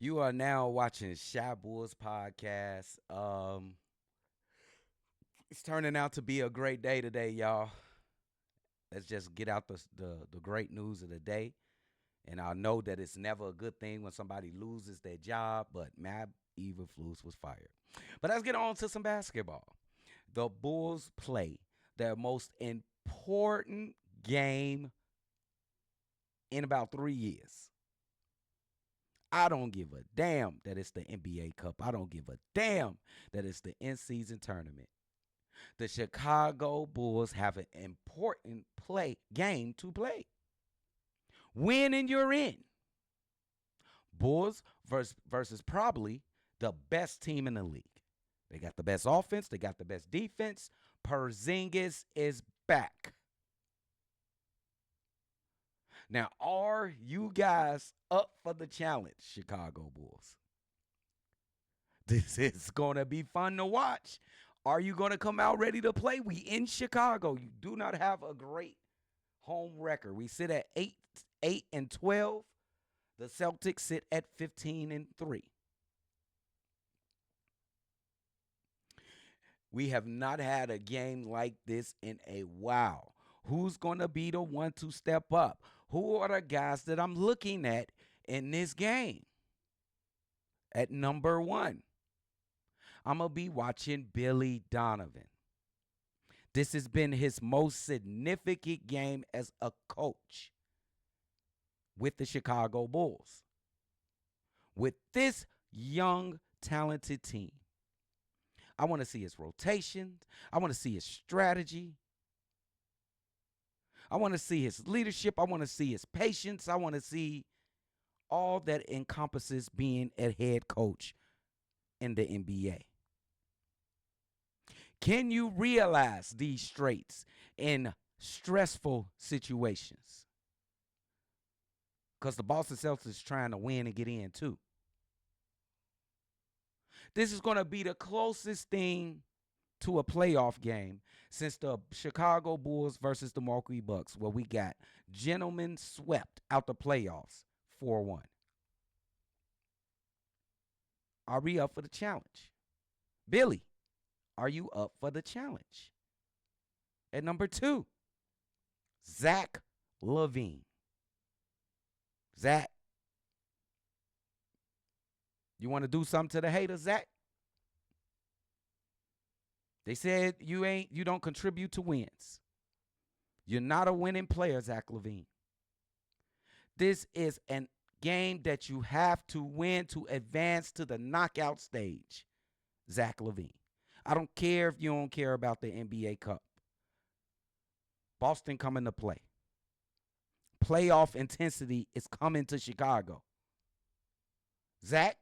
You are now watching Shy Bulls podcast. It's turning out to be a great day today, y'all. Let's just get out the great news of the day. And I know that it's never a good thing when somebody loses their job, but Matt Eberflus was fired. But let's get on to some basketball. The Bulls play their most important game in about 3 years. I don't give a damn that it's the NBA Cup. I don't give a damn that it's the in season tournament. The Chicago Bulls have an important play game to play. Win and you're in. Bulls versus probably the best team in the league. They got the best offense. They got the best defense. Porzingis is back. Now, are you guys up for the challenge, Chicago Bulls? This is going to be fun to watch. Are you going to come out ready to play? We in Chicago. You do not have a great home record. We sit at 8-12. The Celtics sit at 15-3. We have not had a game like this in a while. Who's going to be the one to step up? Who are the guys that I'm looking at in this game? At number one, I'm going to be watching Billy Donovan. This has been his most significant game as a coach with the Chicago Bulls. With this young, talented team, I want to see his rotations. I want to see his strategy. I want to see his leadership. I want to see his patience. I want to see all that encompasses being a head coach in the NBA. Can you realize these traits in stressful situations? Because the Boston Celtics is trying to win and get in too. This is going to be the closest thing to a playoff game since the Chicago Bulls versus the Milwaukee Bucks, where we got gentlemen swept out the playoffs 4-1. Are we up for the challenge? Billy, are you up for the challenge? At number 2, Zach LaVine. Zach, you want to do something to the haters, Zach? They said you don't contribute to wins. You're not a winning player, Zach LaVine. This is a game that you have to win to advance to the knockout stage, Zach LaVine. I don't care if you don't care about the NBA Cup. Boston coming to play. Playoff intensity is coming to Chicago. Zach,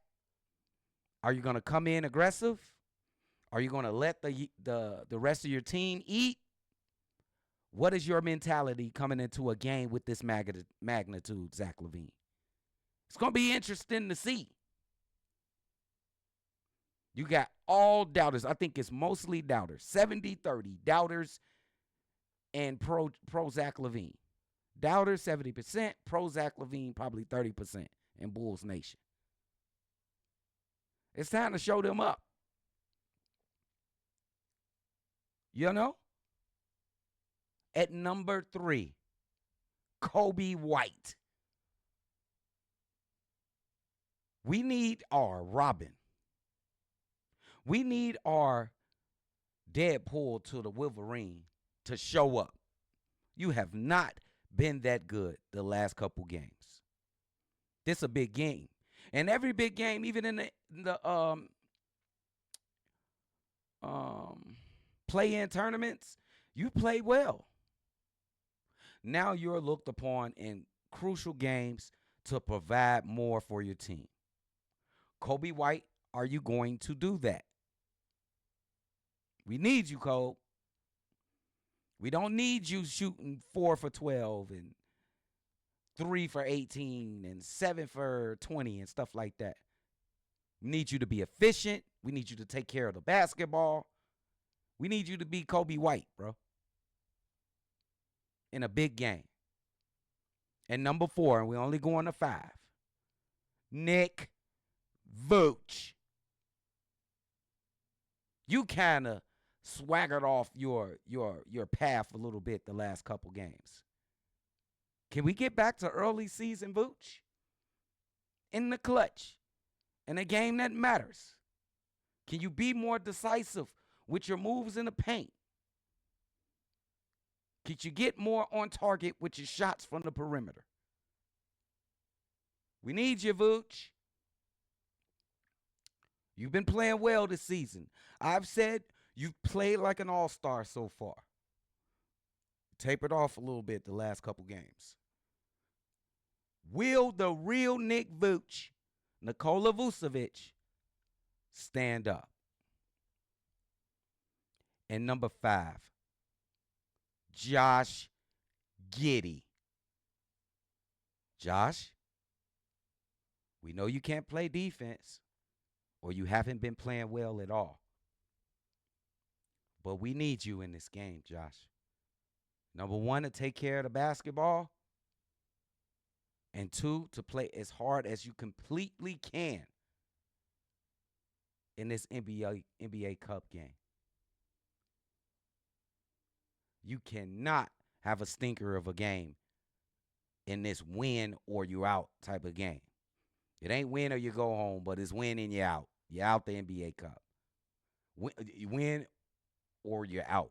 are you going to come in aggressive? Are you going to let the rest of your team eat? What is your mentality coming into a game with this magnitude, Zach LaVine? It's going to be interesting to see. You got all doubters. I think it's mostly doubters. 70-30 doubters and pro Zach LaVine. Doubters 70%, pro Zach LaVine probably 30% in Bulls Nation. It's time to show them up. You know? At number 3, Kobe White. We need our Robin. We need our Deadpool to the Wolverine to show up. You have not been that good the last couple games. This is a big game. And every big game, even in the play-in tournaments, you play well. Now you're looked upon in crucial games to provide more for your team. Kobe White, are you going to do that? We need you, Cole. We don't need you shooting 4 for 12 and 3 for 18 and 7 for 20 and stuff like that. We need you to be efficient. We need you to take care of the basketball. We need you to be Kobe White, bro, in a big game. And number 4, and we're only going to 5, Nick Vooch. You kind of swaggered off your path a little bit the last couple games. Can we get back to early season Vooch? In the clutch, in a game that matters. Can you be more decisive with your moves in the paint? Can you get more on target with your shots from the perimeter? We need you, Vooch. You've been playing well this season. I've said you've played like an all-star so far. Tapered off a little bit the last couple games. Will the real Nick Vooch, Nikola Vucevic, stand up? And number 5, Josh Giddey. Josh, we know you can't play defense or you haven't been playing well at all. But we need you in this game, Josh. Number 1, to take care of the basketball. And 2, to play as hard as you completely can in this NBA Cup game. You cannot have a stinker of a game in this win or you out type of game. It ain't win or you go home, but it's win and you're out. You're out the NBA Cup. You win or you're out.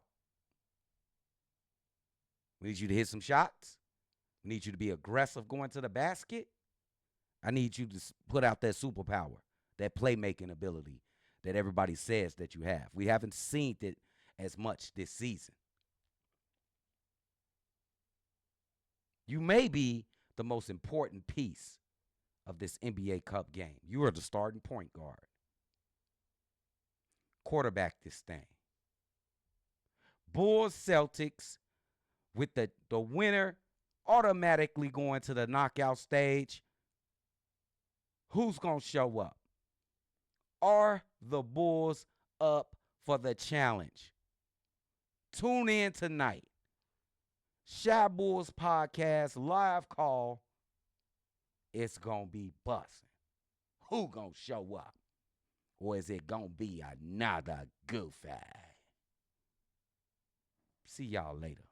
We need you to hit some shots. We need you to be aggressive going to the basket. I need you to put out that superpower, that playmaking ability that everybody says that you have. We haven't seen it as much this season. You may be the most important piece of this NBA Cup game. You are the starting point guard. Quarterback this thing. Bulls Celtics with the winner automatically going to the knockout stage. Who's going to show up? Are the Bulls up for the challenge? Tune in tonight. Shy Bulls Podcast live call. It's going to be busting. Who going to show up? Or is it going to be another goofy? See y'all later.